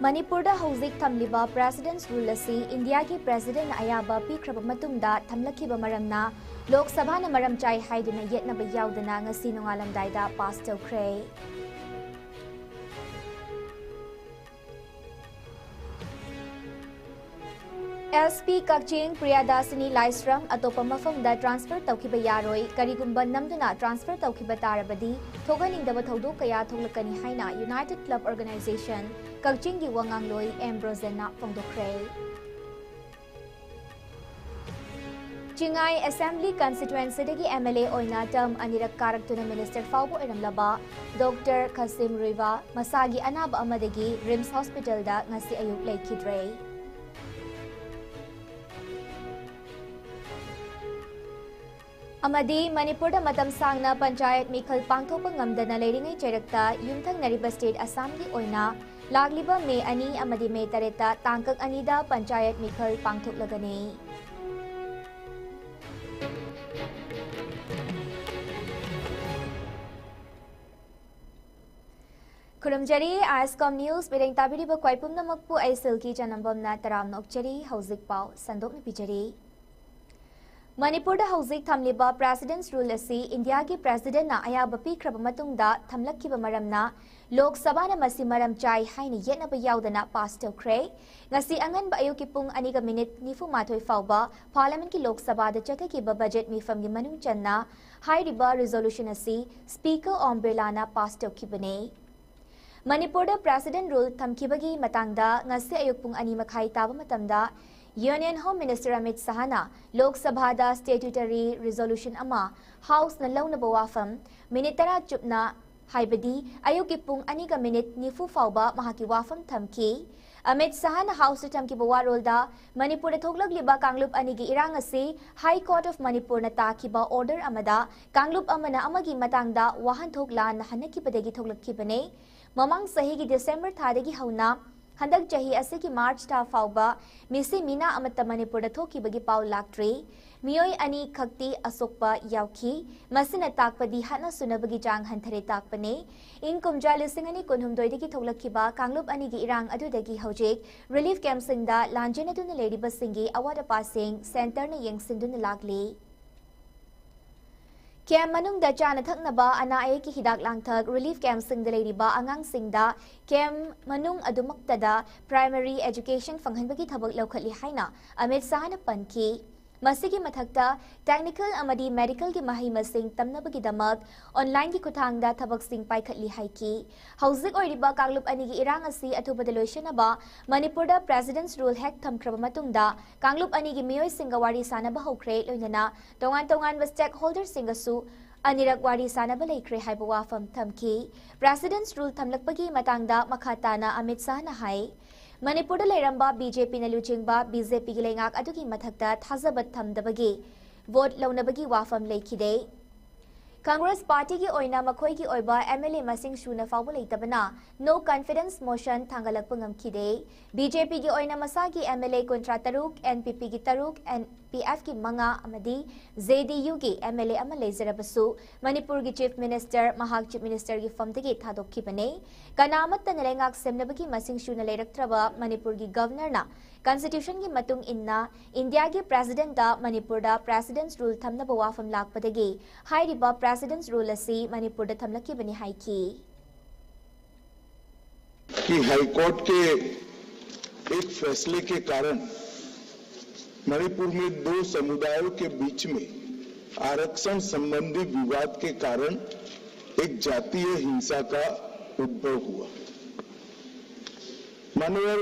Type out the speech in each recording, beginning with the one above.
मणिपुरदा हौजिक थमलिबा president's rule असी इंडिया की प्रेसिडेंट अयाबा पीख्रबा मतुंगदा थमलखिबा मरमना लोक सभा न मरम चाइ हाइदुना येतनबा याउदना ngasi नोंगालमदाइदा पास तौख्रे। एसपी कक्चिंग प्रियादासिनी लाइस्रम अतोपा मफमदा ट्रांसफर तौखिबा यारोय करिगुंबा नमदुना ट्रांसफर तौखिबा तारबदी थोगनिंगदबा थौदोक कया थोगलकनी हाइना यूनाइटेड क्लब ऑर्गेनाइजेशन कक्चिंग की वांगांगलोय एम्ब्रोजेना फोंदोख्रे। चिंगाई असेंबली कंस्टिट्युएंसी एमएलए ओइना टर्म अनिरक कारक्तुना मिनिस्टर फाउबो एरमलबा डॉक्टर खसिम रुइवा मसागी अनाब अमदगी रिम्स हॉस्पिटल दा ngasi ayuk लेखिद्रे। अमदी मणिपुर मतम सांगना पंचायत मिखल पांथोपा ngamdana लेरिंगै चेरक्ता युमथंगनरिबा स्टेट असम की ओइना लागलिबा मे 2 अमदी मे 3 तांकक अनिदा पंचायत मिखल पांथोकलगने। खुरमजरी आइसकॉम न्यूज बिरेंग ताबिरिबा क्वाइपुमनमकपु आई सिल्की चनंबमना तराम नोकचरी हौजिक पाव संदोकनि पिजरी। मणिपुर हौजिक थमलिबा प्रेसिडेंट्स रूल असी इंडिया की प्रेसिडेंट अयाब पीख्रबा मतुंगदा थमलखिबा मरमना लोक सभा न मसी मरम चाइ हाइना येतनबा याउदना पास तौख्रे। ngasi angan ba ayuki pung 2 minute 94 फाउबा पार्लियामेंट की लोक सभा दा चथकिबा बजट मिफम की मनुंग चन्ना हाइरिबा रिजोल्यूशन असी स्पीकर ओम बिरलाना पास तौखिबने। मणिपुर प्रेसिडेंट रूल थमखिबगी मतंगदा ngasi ayuk pung 2 मखाई ताबा मतमदा यूनियन होम मिनिस्टर अमित शाहना लोक सभा दा स्टेट्यूटरी रिजोल्यूशन अमा हाउस न लौनबा वाफम मिनिट 10 चुपना हाइबदी अयुकी पुंग 2 मिनिट 94 फाउबा महाकी वाफम थमकी। अमित शाहना हाउस थमकीबा वारोलदा मणिपुर थोगलगलिबा कांगलुप अनिगी इरांग असी हाई कोर्ट ऑफ मणिपुर न ताकिबा ऑर्डर अमदा कांगलुप अमना अमगी मतंगदा वाहन थोगला न हनकीबदगी थोगलखिबने। ममंग सही की दिसंबर थादगी हौना हंदक चही असे की मार्च था फाउबा मिसी मीना अमत मणिपुर थोकीबगी पाउ लाक्ट्री मियोय अनि खक्ति असोकपा याउखी मसिन ताकपदी हना सुनबगी चांग हंथरे ताकपने। इन कुमजा लिसिंग अनि कुनहुमदोइदगी थोगलखिबा कांगलुप अनिगी इरांग अदुदगी हौजिक रिलीफ कैंप सिंगदा लांजेनदुन लेडिबा सिंगी अवादा पासिंग सेंटर न यंगसिंदुन लागली। कैंप मनुंग दा चाना थकनबा अना आये की हिदाक लांगथक रिलीफ कैंप सिंग दा लेरिबा आंगांग सिंगदा camp मनुंग अदुमक्तदा primary education फंगहनबगी थबक लौखली हाइना Amit शाहना Panki. मसिगी मथक्ता technical अमदी medical की मही मसिंग तमनबगी दमक ऑनलाइन की खुथांगदा थबक सिंग पाइखली हाइकी। हौजिक ओइरिबा कांगलुप अनिगी इरांग असी अथुबदा लोइशनबा मणिपुरदा प्रेसिडेंट्स रूल हेक थमख्रबा मतुंगदा कांगलुप अनिगी मियोय सिंगा वारी सानबा हौख्रे लोइनना तोंगान स्टेक होल्डर सिंगसु अनिरक वारी सानबा लेख्रे हाइबा वाफम थमकी। प्रेसिडेंट्स रूल थमलकपगी मतंगदा मखाताना अमित शाहना हाई मणिपुर लेरंबा बीजेपी न लुचिंगबा बीजेपी की लेंगाक अदुगी मथक्ता थाजबत थमदबगी वोट लौनबगी वाफम लेखिदे। कांग्रेस पार्टी की ओइना मखोई की ओइबा एमएलए मसिंग सुना फाउबो लेतबना नो कॉन्फिडेंस मोशन थांगलकप ngamkhide। बीजेपी की ओइना मसा की एमएलए कुंत्रा तरुक एनपीपी की तरुक एनपीएफ की मंगा अमदी जेडीयू की एमएलए अमा लेजरबसु मणिपुर की चीफ मिनिस्टर महाक चीफ मिनिस्टर की फमदगी थादोखिबने। कनामत नलेंगाक सेमनबगी मसिंग सुना लेरक्त्रबा मणिपुर की गवर्नर ना कॉन्स्टिट्यूशन की मतुंग इन्ना इंडिया की प्रेसिडेंट दा मणिपुर दा प्रेसिडेंट्स रूल थमनबा वाफम लाकपदगी हाइरिबा प्रेसिडेंट्स रूल असी मणिपुर दा थमलखिबनी हाइकी। कि हाईकोर्ट के एक फैसले के कारण मणिपुर में 2 समुदायों के बीच में आरक्षण संबंधी विवाद के कारण एक जातीय हिंसा का उद्भव हुआ। मानवर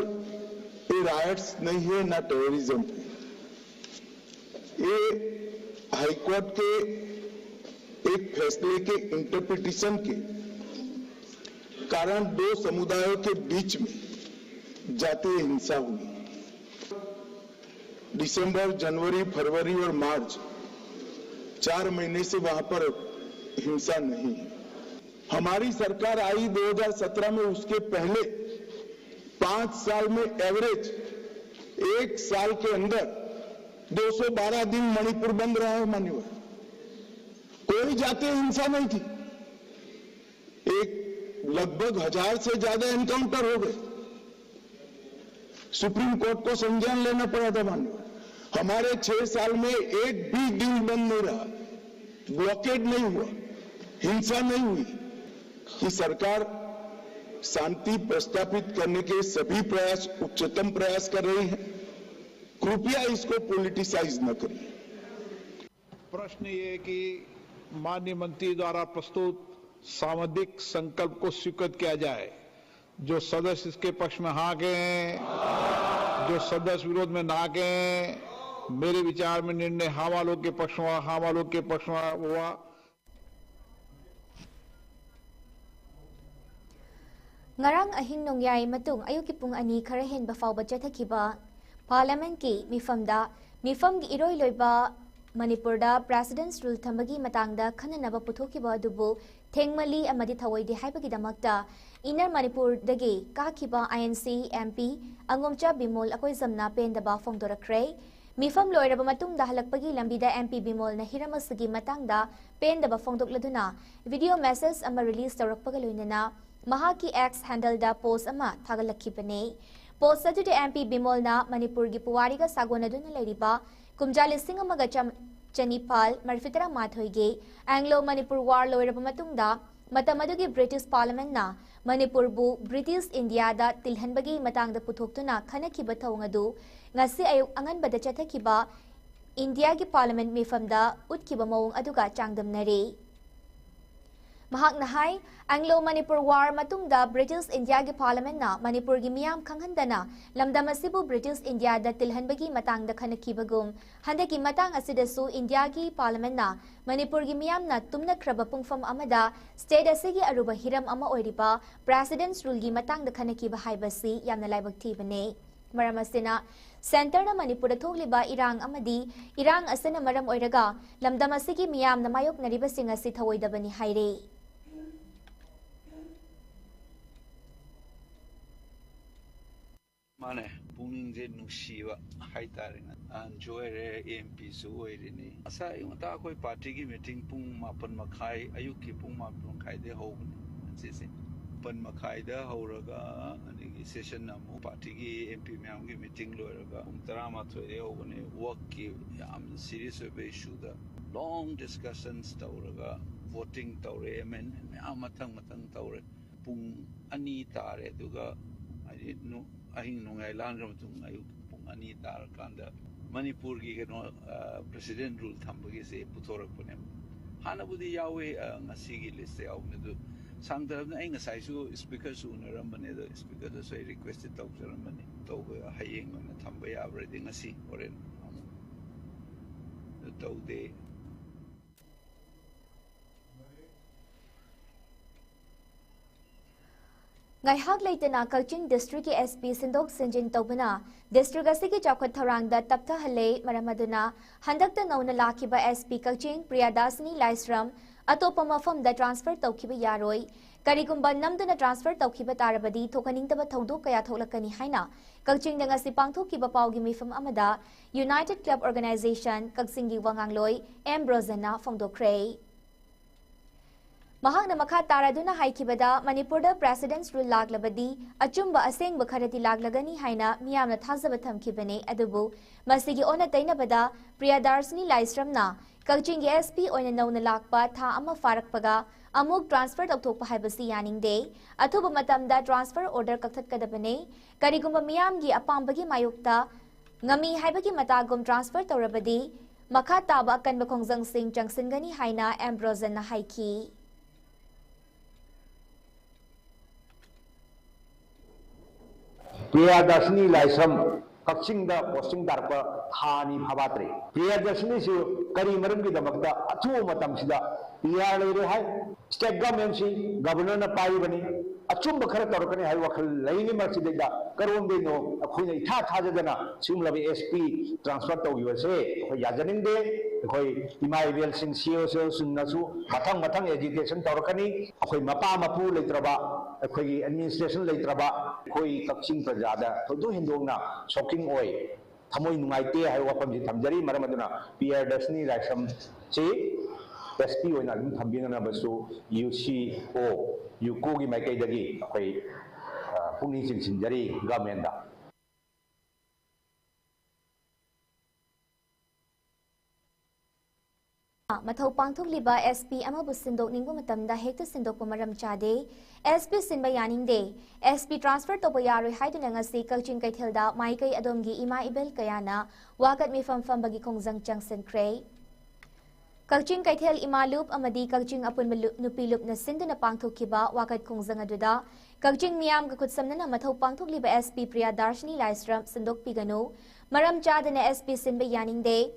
ये राइट्स नहीं है ना टेररिज्म है। ये हाईकोर्ट के एक फैसले के इंटरप्रिटेशन के कारण 2 समुदायों के बीच में जातीय हिंसा हुई। दिसंबर, जनवरी, फरवरी और मार्च 4 महीने से वहां पर हिंसा नहीं है। हमारी सरकार आई 2017 में, उसके पहले 5 साल में एवरेज 1 साल के अंदर 212 दिन मणिपुर बंद रहा है। मान्यवर कोई जातीय हिंसा नहीं थी। एक लगभग 1000 से ज्यादा एनकाउंटर हो गए। सुप्रीम कोर्ट को संज्ञान लेना पड़ा था माननीय। हमारे 6 साल में एक भी दिन बंद नहीं रहा, ब्लॉकेड नहीं हुआ, हिंसा नहीं हुई। कि सरकार शांति प्रस्थापित करने के सभी प्रयास उच्चतम प्रयास कर रही है, कृपया इसको पॉलिटिसाइज न करिए। प्रश्न ये कि माननीय मंत्री द्वारा प्रस्तुत सामुदायिक संकल्प को स्वीकृत किया जाए। जो सदस्य इसके पक्ष में हाँ गए, जो सदस्य विरोध में ना गए, मेरे विचार में निर्णय हाँ वालों के पक्ष में हाँ वालों के पक्ष में हुआ। ngarang ahing nongyay matung ayuki pung ani khara hen ba fawba chathakiba parliament ki mifam gi iroi loiba manipur da president's rule thambagi matangda khananaba puthokiba adubu thengmali amadi thawoidi haibagi damakta inner manipur dagi kakiba inc mp angomcha bimol akoi zamna pendaba phongdorakre mifam loiraba matung da halakpagi lambida mp bimol na hiramasagi matangda pendaba phongdokladuna video message ama release tawrakpaga loinana Mahaki X handle da post ama thagalakibane post adu MP Bimol na Manipur gi puwari ga sagonaduna leiriba kumjali singa maga chanipal marfitara mathoige Anglo Manipur war loiraba matungda matamadu gi British Parliament na Manipur bu British India da tilhanbagi matangda puthoktuna khanakiba thawngadu ngasi ayuk angan bada chathakiba India gi Parliament mifamda utkiba mawung aduga changdamnare Mahak nahai Anglo Manipur war matungda British India gi Parliament na Manipur gi miyam khanghandana lamdam asibu British India da tilhanbagi matang da khanakibagum handaki matang asidasu India gi Parliament na Manipur gi miyam na tumna khraba pungfam amada state asigi aruba hiram ama oiriba president's rule gi matang da khanakiba haibasi yamna laibak thibane maram asina center na Manipur da thogliba irang amadi irang asana maram oiraga lamdam asigi miyam na mayok nariba sing asi thawoidabani haire माने पुनिंग जे नुसीवा हाइतारिंग जोरे MP सु ओइरिनी असा इमता कोई party की meeting पुंग मापन मखाई अयुक की पुंग मापन मखाई दे होगने से पन मखाई दे होरगा अनि सेशन नमु पार्टी की एमपी म्याम की मीटिंग लोरगा तरा माथोय होगने वर्क की याम serious of issue the long discussions तौरगा वोटिंग तौरे एमेंडमेंट म्याम मतंग तौरे पुंग अनि तारे दुगा आई नो ahing nungai langram tung ayu pung ani tar kanda manipur gi no president rule thambagi se putorak punem hana budi yawe ngasi gi list yaw ne du sangdarab na ai ngasai su speaker su naram bane do speaker do sai requested talk jaram bane to hayeng na thamba ya already ngasi oren to de Ngaihak leitana Kaching district ki SP Sindok Sinjin Tobana district asigi chawkhat tharangda taptha hale maramaduna handakta nauna lakhiba SP Kaching Priyadasini Laisram atopa mafam da transfer tawkhiba yaroi karigumba namduna transfer tawkhiba tarabadi thokaningtaba thongdok kaya tholakani haina Kaching danga si pangthokiba pawgi mifam amada United Club Organization Kaksingi Wangangloi Ambrosana Fongdokre Mahak na makha taraduna haikibada Manipur da president's rule laglabadi achumba aseng bakharati laglagani haina miyamna thazaba thamkibane adubu masigi ona tainabada Priyadarsini Laisram na Kaching SP oina nauna lakpa tha ama farakpaga amuk transfer tawthokpa haibasi yaningde athuba matamda transfer order kakhatkadabane karigumba miyamgi apambagi mayukta ngami haibagi matagum transfer tawrabadi makha taba kanba khongjang sing changsingani haina Ambrosana haiki Priyadasini Laisram Kaching da posting darpa thani bhabatri Priyadasini su kari maram ki damakta athu matam sida PR le hai state government si governor na pai bani achum bakhara tarkani hai wakhal laini marsidega karon de no akhoina itha thajadana simlabi SP transfer tawgiwa se khoi yajaning de khoi imaivel sing CEO sunnasu mathang education tarkani khoi mapa mapu leitraba khoi administration leitraba khoi Kaching prajada thodu hindongna shocking oi thamoi nungaite hai wapam ji thamjari maramaduna Priyadasini Laisram si SP oina dum thambina na basu UCO UCO gi mai kai dagi akai pungni sing sinjari government da Mathau pangthokliba SP amabu sindok ningbu matamda hekta sindok pamaram chade SP sinba yaningde SP transfer toba yaroi haiduna ngasi Kaching Kaithelda maikai adomgi ima ibel kayana wakat mifam bagi khongjang changsenkre Kaching Kaithel imalup amadi Kaching apun nupilup na sinduna pangthokkiba wakat khongjang aduda Kaching miyam ga khutsamna mathau pangthokliba SP Priya Darshini Laisram sindok piganu maram chadana SP sinba yaningde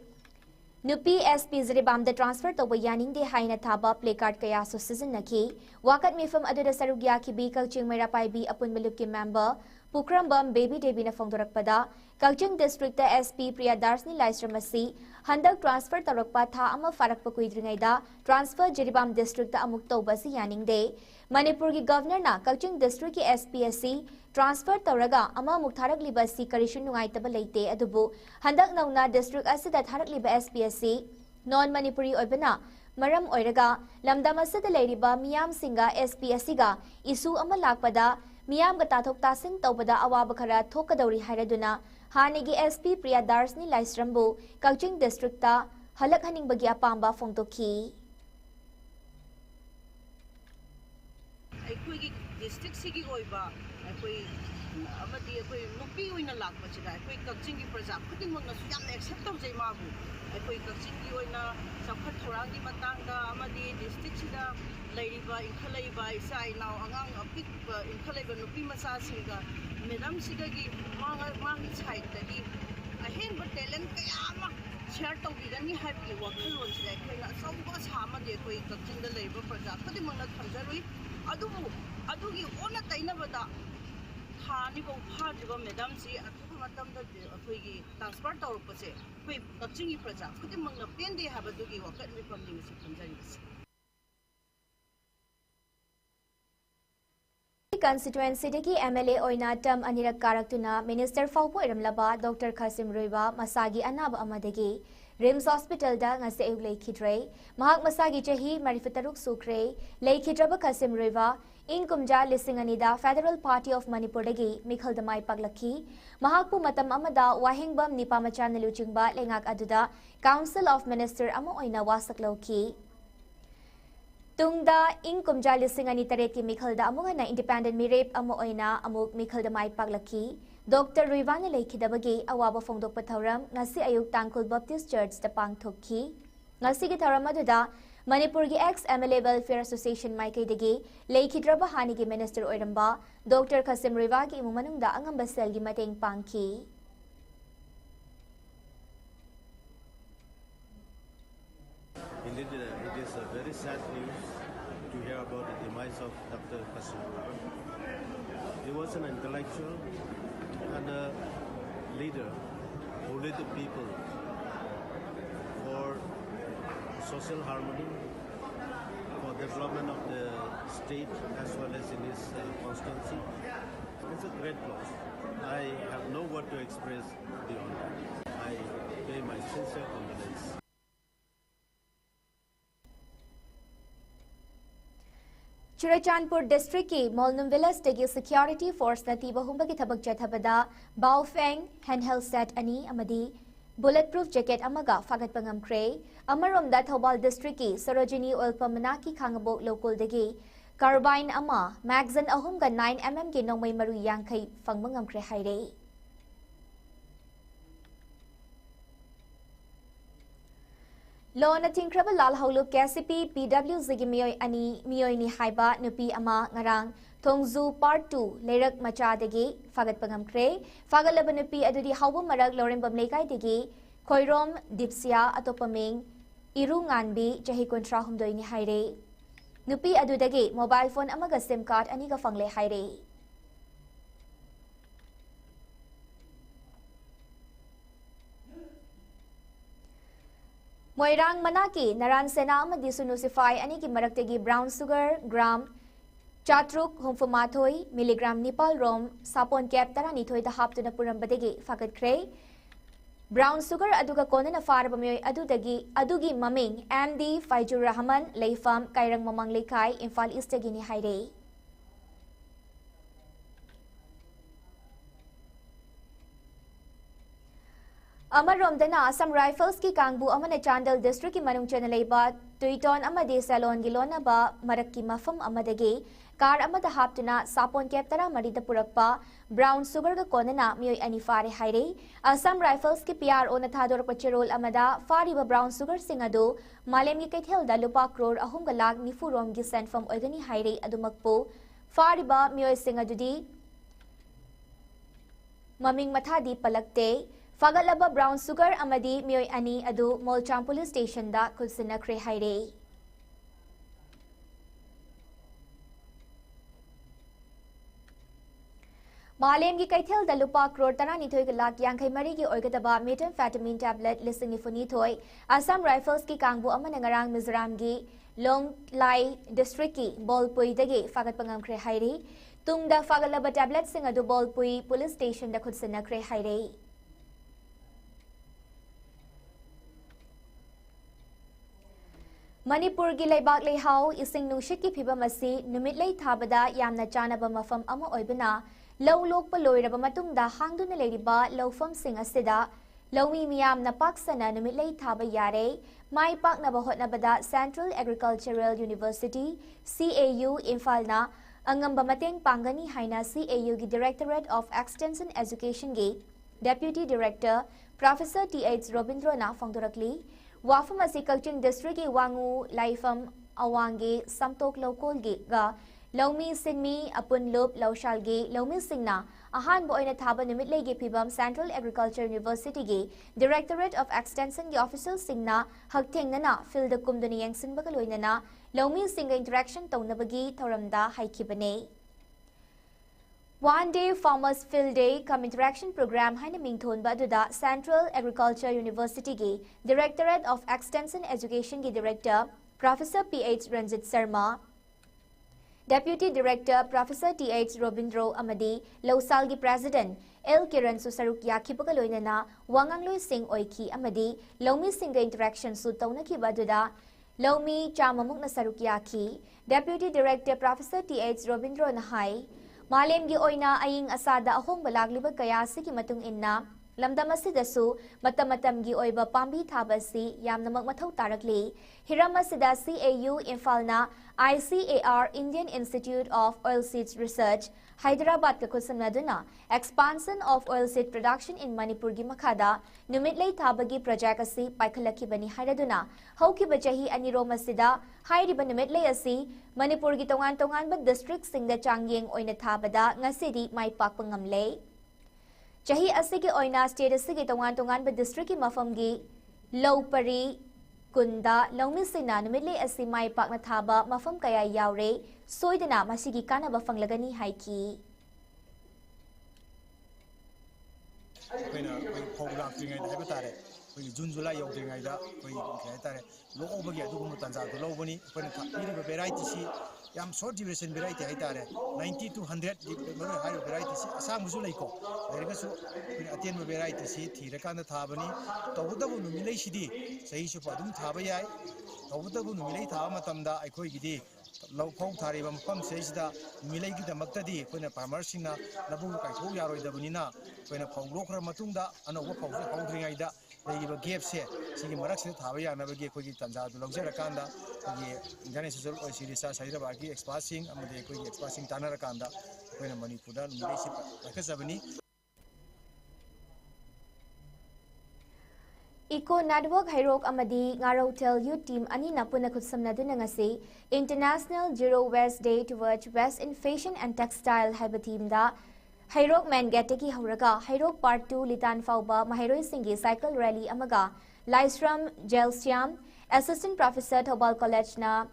Nupi SP Ziribam the transfer to Yaning de Haina Taba placard kaya so season naki wakat mifam aduda sarugya ki bi Kaching Merapai bi apun malupki member Pukrambam baby Devi na fongdorakpada Kaching district the SP Priya Darsni Laisramasi handak transfer tarokpa tha ama farakpa kuidringaida transfer Jiribam district the amuk tobasi Yaning de Manipur ki governor na Kaching district ki SPSC transfer tawraga ama muktarak liba si karishu nungaitaba leite adubu handak nauna district asida tharak liba SPSC non Manipuri oibana maram oiraga lamdam asida leiriba miyam singa SPSC ga isu ama lakpada miyam ga tathok tasin tawbada awaba khara thokadawri hairaduna hanigi SP Priya Darsni Laisrambu Kaching district ta halak haning bagi apamba fongtokhi ꯑꯩꯈꯣꯏꯒꯤ ꯗꯤꯁꯇ꯭ꯔꯤꯛꯁꯤꯒꯤ ꯑꯣꯏꯕ ꯑꯩꯈꯣꯏ ꯑꯃꯗꯤ ꯑꯩꯈꯣꯏ ꯅꯨꯄꯤ ꯑꯣꯏꯅ ꯂꯥꯛꯄꯁꯤꯗ ꯑꯩꯈꯣꯏ ꯀꯛꯆꯤꯡꯒꯤ ꯄ꯭ꯔꯖꯥ ꯈꯨꯗꯤꯡꯃꯛꯅꯁꯨ ꯌꯥꯝꯅ ꯑꯦꯛꯁꯦꯞ ꯇꯧꯖꯩ ꯃꯥꯕꯨ ꯑꯩꯈꯣꯏ ꯀꯛꯆꯤꯡꯒꯤ ꯑꯣꯏꯅ ꯆꯥꯎꯈꯠ ꯊꯧꯔꯥꯡꯒꯤ ꯃꯇꯥꯡꯗ ꯑꯃꯗꯤ ꯗꯤꯁꯇ꯭ꯔꯤꯛꯁꯤꯗ ꯂꯩꯔꯤꯕ ꯏꯟꯈꯠꯂꯛꯏꯕ ꯏꯆꯥ ꯏꯅꯥꯎ ꯑꯉꯥꯡ ꯑꯄꯤꯛꯄ ꯏꯟꯈꯠꯂꯛꯏꯕ ꯅꯨꯄꯤ ꯃꯆꯥꯁꯤꯡꯒ ꯃꯦꯗꯥꯝꯁꯤꯗꯒꯤ ꯃꯥꯒꯤ ꯁꯥꯏꯠꯇꯒꯤ ꯑꯍꯦꯟꯕ ꯇꯦꯂꯦꯟ ꯀꯌꯥ ꯑꯃ ꯁꯤꯌꯔ ꯇꯧꯕꯤꯒꯅꯤ ꯍꯥꯏꯕꯒꯤ ꯋꯥꯈꯜꯂꯣꯟꯁꯤꯗ ꯑꯩꯈꯣꯏꯅ ꯑꯆꯧꯕ ꯑꯁꯥ ꯑꯃꯗꯤ ꯑꯩꯈꯣꯏ ꯀꯛꯆꯤꯡꯗ ꯂꯩꯔꯤꯕ ꯄ꯭ꯔꯖꯥ ꯈꯨꯗꯤꯡꯃꯛꯅ ꯊꯝꯖꯔꯨꯏ ꯑꯗꯨꯕꯨ ꯑꯗꯨꯒꯤ ꯑꯣꯟꯅ ꯇꯩꯅꯕꯗ ꯊꯥ ꯑꯅꯤꯐꯥꯎ ꯐꯥꯗ꯭ꯔꯤꯕ ꯃꯦꯗꯥꯝꯁꯤ ꯑꯊꯨꯕ ꯃꯇꯝꯗ ꯑꯩꯈꯣꯏꯒꯤ ꯇ꯭ꯔꯥꯟꯁꯐꯔ ꯇꯧꯔꯛꯄꯁꯦ ꯑꯩꯈꯣꯏ ꯀꯛꯆꯤꯡꯒꯤ ꯄ꯭ꯔꯖꯥ ꯈꯨꯗꯤꯡꯃꯛꯅ ꯄꯦꯟꯗꯦ ꯍꯥꯏꯕꯗꯨꯒꯤ ꯋꯥꯀꯠ ꯃꯤꯐꯝꯅꯤ ꯉꯁꯤ ꯊꯝꯖꯔꯤꯕꯁꯤ constituency dagi MLA oina term anirak karaktuna minister fawpo iramlaba Dr. Kasim Roiba masagi anaba amadagi Rims Hospital da ngase ayuk leikhidre mahak masagi chahi marifataruk sukre leikidraba Kasim Roiba in kumja lisinganida Federal Party of Manipur dagi mikhal damai paglaki mahakpu matam amada wahingbam nipamacha naluchingba lengak aduda Council of Minister ama oina wasaklauki Tungda ing kumja lisingani taret ki mikhalda amunga na independent mirep amu oina amuk mikhalda mai paglaki Dr. Ruivana leikhidabagi awaba fongdok pathauram ngasi ayuk Tangkul Baptist Church ta pangthokki ngasi gi tharam aduda Manipur gi ex MLA Welfare Association maikai dagi leikhidraba hani gi minister oiramba Dr. Kasim Roiba gi imumanungda angamba sel gi mateng pangki Indeed, it is a very sad news to hear about the demise of Dr. Kasim. He was an intellectual and a leader who led the people for social harmony, for development of the state as well as in his constituency. It's a great loss. I have no word to express beyond that. I pay my sincere condolence. Churachandpur district ki Molnum Villas dagi security force na tiba humba ki thabak chathabada Baofeng handheld set ani amadi bulletproof jacket amaga fagat pangamkre amaromda Thobal district ki Sarojini oil pamanaki khangabok local dagi carbine ama magazine ahum ga 9mm ki nongmai maru yangkai fangmangamkre haire Lona tingkraba lal hawlu KCP PWZ gi miyoi ni haiba nupi ama ngarang Thongzu part 2 leirak macha dagi fagat pangamkre fagalaba nupi adudi hawbu marak lorembam leikai dagi Khoirom Dipsia atopaming Irunganbi chahi kontra humdoi ni haire nupi adudagi mobile phone amaga SIM card aniga fangle haire Moirang Manaki, Naran Sena amadi sunusify aniki maraktegi brown sugar gram chatruk humfumathoi milligram nipal rom sapon cap tarani thoi da hap tuna purambadegi fagat kre brown sugar aduga konana farabamyoy adugi maming MD Faijur Rahman Leifam Kairang Mamang Lekai Imphal East gini haire अमरोमदना Assam rifles की कांगबू अमने Chandel district की मनुंग चेना लेबा तुइटोन अमदे salon की लोनबा मरक की मफम अमदगे car अमद हापतुना सापोन cap तरा मरीद पुरकपा brown sugar का कोनना मियोय अनि फारे हाइरे असम राइफल्स की पीआर ओन थादोरप चेरोल अमदा फारिबा ब्राउन सुगर सिंह अदो मालेम की कैथेलदा लुपा करोड़ अहुम लाख निफुरोम की सेंफम ओइगनी हाइरे अदुमकपो फारिबा मियोय सिंह अदुदी ममिंग मथादी पलकते फगलबा ब्राउन सुगर अमदी मियोय अनि अदु मोलचाम पुलिस स्टेशन दा खुलसिनख्रे हाइरे मालेम की कैथेल दा लुपा करोड़ तरानिथोय लाख यांखै मरी की ओइगदबा मेटाम्फेटामिन टैबलेट लिसिंग निफुनिथोय असम राइफल्स की कांगबू अमन नगरांग मिजोराम की लोंगलाई डिस्ट्रिक्ट की बोलपुईदगे फागतपंगमख्रे हाइरे तुंगदा फागलबा टैबलेट सिंह अदु बोलपुई पुलिस स्टेशन दा खुलसिनख्रे हाइरे मणिपुर की लेबाक लेहाव इसिंग नुशित की फिबम असि नुमितलै थाबदा यामना चानबा मफम अमा ओइबना लौ लोकपा लोइरबा मतुंगदा हांगदुना लेरिबा लौफम सिंग असिदा लौमी मियामना पाक्सना नुमितलै थाबा यारे माई पाकनबा होटनबदा सेंट्रल एग्रीकल्चरल यूनिवर्सिटी CAU इम्फालना अंगंबा मतेंग पांगनी हाइना CAU की डायरेक्टरेट ऑफ एक्सटेंशन एजुकेशन के डेप्यूटी डायरेक्टर प्रोफेसर TH रोबिंद्रोना फोंदोरकली वाफम असी कक्चिंग डिस्ट्रिक्ट की वांगू लाइफम अवांगे समतोक लौकोलगे गा लौमी सिंमी अपुन लुप लौशालगे लौमी सिंगना अहान बोइना थाबा निमितलेगे फिबम सेंट्रल एग्रीकल्चर यूनिवर्सिटी के डायरेक्टरेट ऑफ एक्सटेंशन के officer सिंगना हकथेंगना field कुमदुनी यंगसिनबगा लोइनना लौमी Singh interaction तौनबगी थौरमदा हाइखिबने One Day Farmers Field Day Come Interaction Program haina mingthon baduda Central Agriculture University ki Directorate of Extension Education ki Director Professor PH Ranjit Sharma Deputy Director Professor TH Robindro Amadi Lausal ki President L Kiran Susaruk Yakibaga loinana Wangangloi Singh Oiki Amadi Lomi Singh Interaction su taunaki baduda Lomi Chamamukna Saruk Yaki Deputy Director Professor TH Robindro Nahai मालेम की ओइना अयिंग असादा अहोंग बलागलिब कयासी की मतुंग इन्ना लमदम असिदसु मतम की ओइबा पांबी थाबसी यामनमक मथौ तारकले हिरम असिदा CAU इम्फालना ICAR Indian Institute of Oilseeds Research Hyderabad का खुसनदुना expansion of oilseed production in Manipur की मखादा नुमितलै थाबगी प्रोजेक्ट असि पाइखलखि बनी हाइरदुना हौखिबा चही अनिरोम असिदा हाइरिबा नुमितलै असि मणिपुर की तोंगान तोंगान ब district सिंगदा चांगयेंग ओइना थाबदा ngасidi mai pakpa ngamle chahi asigi oina state asigi tongwan tongwan ba district ki mafam gi lowpari kunda lawmi sina numitle asi mai pakna thaba mafam kaya yaure soidana masigi kana ba fanglagani haiki aina program tingai da batare June July yaudengai da kai tare lokobagi adugum tanza do lobani iri variety si yam short duration variety hai tare 90 to 100 mara hai variety si asang musu laiko lerga su aten variety si thirakanda thabani tawudabu numilai sidi sahi su padum thaba yai tawudabu numilai thaba matamda aikoi gidi लौफौ थारिबा मफम सेसिदा मिलैगी दमक्तदी कोइना farmer सिंगना लबु काइथौ यारोइदबनिना कोइना फौलोखर मतुंगदा अनौबा फौसे हौद्रिङाइदा लेगिबा गेप से सिगी मरक से थाबा यानबगी कोइगी तंजा दु लौजरकांदा कोइगी इंटरनेशनल सोशल ओइसी रिसर्च हैदराबाद की एक्सपर्ट सिंग अमदे कोइगी एक्सपर्ट सिंग तानरकांदा कोइना मणिपुरदा मिलैसि लखजबनी Eco Network Hairok Amadi Ngarotel Youth Team Ani Napuna Kutsamnaduna ngasi International Zero Waste Day towards Waste in Fashion and Textile Haiba Team da Hairok Man Gateki Hauraga Hairok Part 2 Litan Fauba Mahiroi Singi Cycle Rally Amaga Lysram Jelsiam Assistant Professor Thobal College na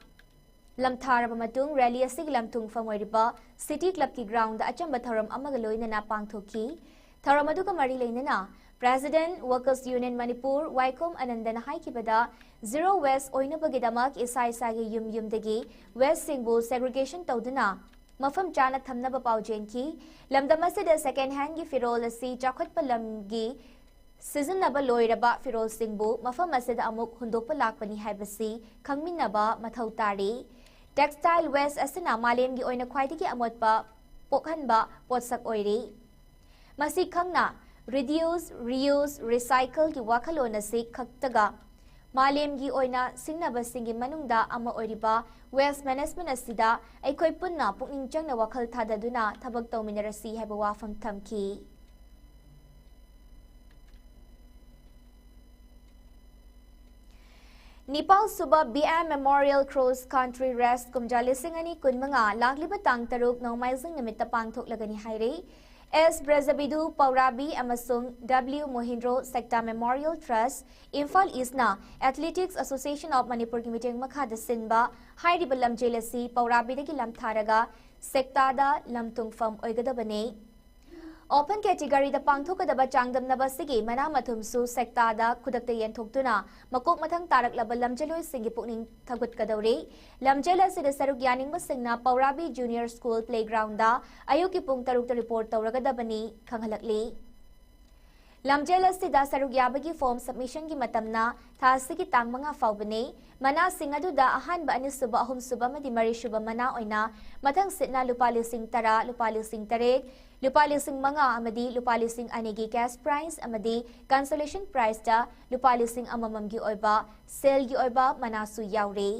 Lamthar Matung Rally Asig Lamtung Famoiriba City Club ki ground da Achamba Tharam Amagaloina na Pangthoki Tharamaduka Mari Lainana President Workers Union Manipur Waikom Anandana Haikibada Zero West Oinabagidamak Isai Sagi Yum Dagi West Singbu Segregation Todana Mafam Jana Thamnaba Paujenki Lamdamasida second hand gi Firol Asi Chakot Palamgi Season Naba Loiraba Firol Singbu Mafam Masida Amuk Hundopa Lakpani Haibasi Kangminaba Mathautari Textile West Asina Malem gi Oina Kwaitiki Amotpa Pokhanba Potsak Oiri Masi Kangna reduce, reuse, recycle ki wakhalon asi khaktaga मालेम की ओइना सिंगनबसिंगी मनुंगदा अमा ओइरिबा waste management असिदा अखोय पुन्ना पुकनिंग चंगना वखल थाददुना थबक तौमिनरसी हैबा वाफम थमकी निपाल सुबह BM memorial cross country race कुमजा लिसिंगनी कुनमंगा लाखलिबा तांग तरुक नौमाइजिंग निमित्त पांगथोकलगनी हाइरे S. Brazabidu Paurabi amasung W. Mohindro Sector Memorial Trust Imphal Eastna Athletics Association of Manipur ki meeting makhada sinba hairiba lamjelasi Paurabi dagi lamtharaga sectada lamtungfam oigadabane Open category da pangthokadaba changdamnaba sigi mana mathumsu sectada khudakta yenthokduna makok mathang tarak laba lamjeloi singi pukning thagut kadawre lamjela sida saruk yaningba singna Paurabi Junior School Playground da ayuki pung tarukta report tawragadabani khanghalakli lamjela sida saruk yabagi form submission ki matamna thasigi tangmanga faubane mana singadu da ahanba ani suba ahum suba madi mari suba mana oina mathang sitna lupali sing tara lupali sing tarek lupali sing manga amadi lupali sing anigi cash prize amadi consolation prize da lupali sing amamam gi oiba sale gi oiba manasu yaure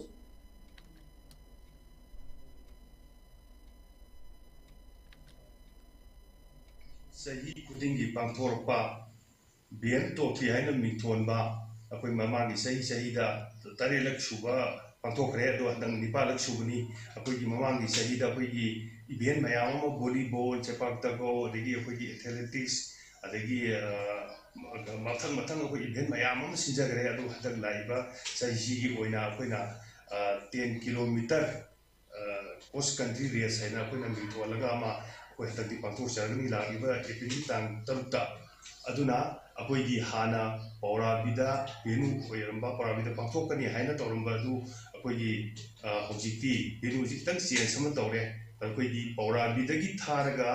sahi kudingi pangthorpa bien to thi haina mingthonba akoi mamagi sahi da tare lak suba pangthokre do dang nipa lak subani akoi gi mamagi sahi da akoi gi event mayam ma volleyball chepak tago adegi akoi gi athletics adegi mathang akoi event mayam ma sinjagre adu hadak laiba sahi gi oina akoi na 10 kilometer cross country race haina akoi na mingtholaga ma akoi hadak di pangthok charani lagiba epini tang tarukta aduna akoi gi hana Paurabida benu oiramba Paurabida pangthokani haina toramba adu akoi gi hojikti benu jitang change sama tore akoi gi Paurabida gi tharaga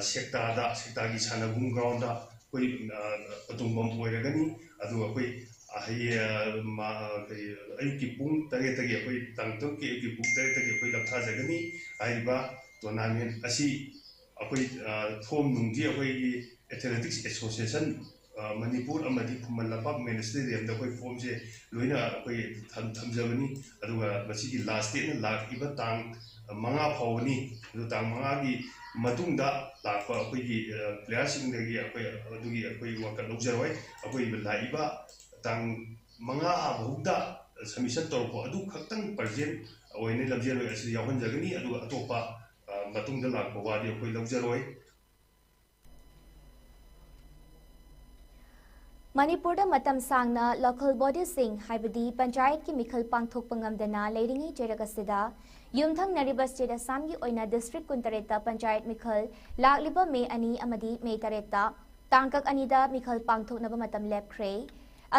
sekta gi sanagum ground da koi atumbam oiragani adu akoi ayuki pung tare tagi akoi tangtok ki ayuki pung tare tagi akoi laptha jagani aiba tournament asi akoi thom nungji akoi gi Athletics Association Manipur amadi Kumalapa Ministerium da koi form je loina koi thamjabani aduga masigi last date na lak iba tang manga phawani adu tang manga gi matungda lakpa koi gi players sing da gi koi adugi koi waka logjaroi koi laiba tang manga abhugda submission torpo adu khaktang present oine labjeroi asi yawan jagani adu atopa matungda lakpa wadi koi logjaroi Manipur da matam sangna local body sing haibadi panchayat ki mikhal pangthok pangamdana leiringi jeragasida yumthang nariba state assam gi oina district kuntareta panchayat mikhal lagliba me ani amadi me tareta tangkak anida mikhal pangthok naba matam lepkhre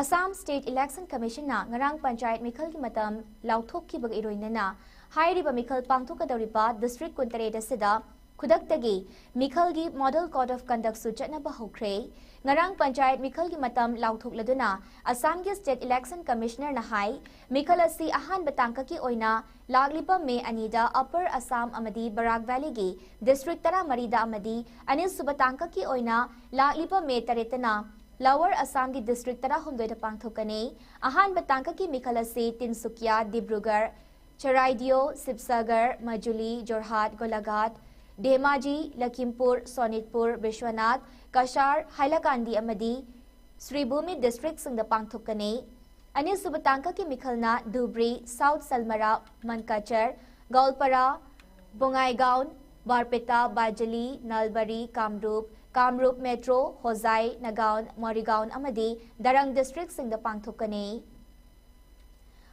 Assam State Election Commission na ngarang panchayat mikhal ki matam lauthok ki bag iroinana hairiba mikhal pangthok kadawriba district kuntareta sida Kudaktagi mikhal gi model code of conduct su chatna ba hokre ngarang panchayat mikhal gi matam lauthok laduna Assam gi State Election Commissioner na hai mikhal asi ahan batangka ki oina laglipa me anida Upper Assam amadi Barak Valley gi district tara marida amadi anis subatangka ki oina laglipa me taretana Lower Assam gi district tara humdoi da pangthokane ahan batangka ki mikhal asi Tinsukia Dibrugarh Charaidio Sibsagar Majuli Jorhat Golaghat Dhemaji, Lakhimpur, Sonitpur, Vishwanath, Kashar, Hailakandi amadi Sribhumi district sing da pangthokane ani subatangka ki mikhalna Dhubri, South Salmara, Mankachar, Gaulpara, Bongaigaon, Barpeta, Bajali, Nalbari, Kamrup Metro, Hozai, Nagaon, Morigaon amadi Darang district sing da pangthokane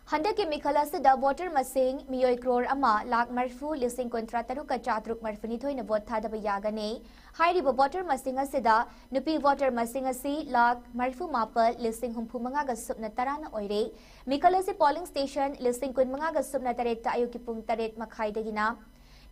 Handa ke mikhala se da voter masing miyoi crore ama lakh marfu lising kontra taruka chatruk marfuni thoi na vote thada ba yagane hairi bo voter masing asida nupi voter masing asi lakh marfu mapal lising humpu manga ga subna tarana oire mikhala se polling station lising kun manga ga subna taret ta ayuki pung taret makhai dagina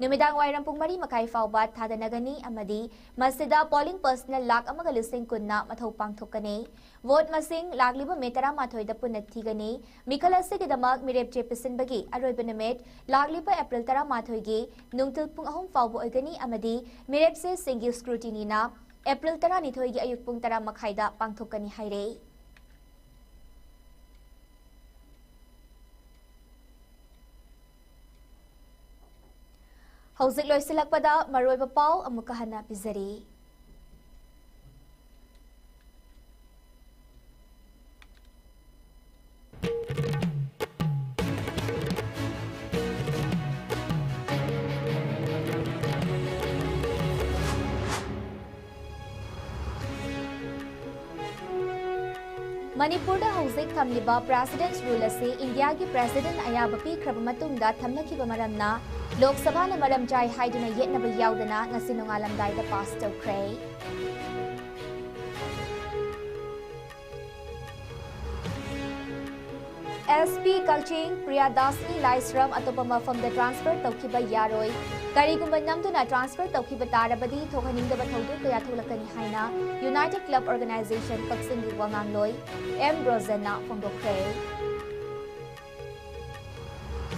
Numidang wairam pung mari makai faubat thada nagani amadi masida polling personnel lakh amaga lising kunna mathau pangthokane vote masing lagliba metara mathoi da punathigani mikhala se kidamak mirep chepisin bagi aroi benemet lagliba April tara mathoi gi nungtil pung ahum faubo oigani amadi mirep se single scrutiny na April 12 ayuk pung 10 makhaida pangthokani haire. Hauzik loisilakpada maroiba pau amuka hana pizari. Manipur da hauzik thamliba President's rule ase India ki President ayaba pikraba matungda thamlakiba maramna Lok Sabha na maram jai haiduna yetnaba yaudana ngasi nongalamdai da pass tawkhre. SP Kalching Priyadasini Laisram atopama from the transfer tawkiba yaroi karigumba namduna transfer tawkiba tarabadi thokaningdaba thawdu kaya tholakani haina United Club Organization Kaksingi Wangangloi M Brozena Fongokre.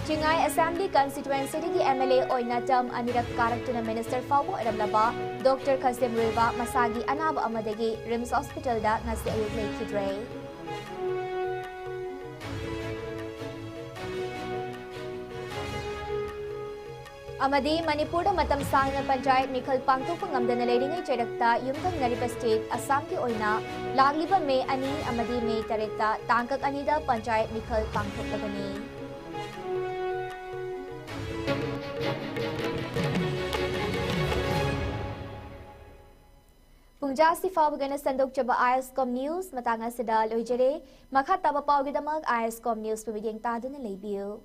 Chingai Assembly Constituency ki MLA oina term anirak karaktuna Minister Fabo Eramlaba Dr. Kasim Riva Masagi Anab Amadegi Rims Hospital da ngasi ayuk lekhidre. Amadi Manipur da matam sangna panchayat mikhal pangthokpa ngamdana leiringai chairakta yumthang nariba state Assam ki oina lagliba May ani amadi May tarekta tangkak ani da panchayat mikhal pangthoklagani. Pungjasi Fawagana Sandok Chaba ISCOM News Matanga Sida Loijere Makha Taba Pawgidamak ISCOM News Pabigeng Taduna Leibiu.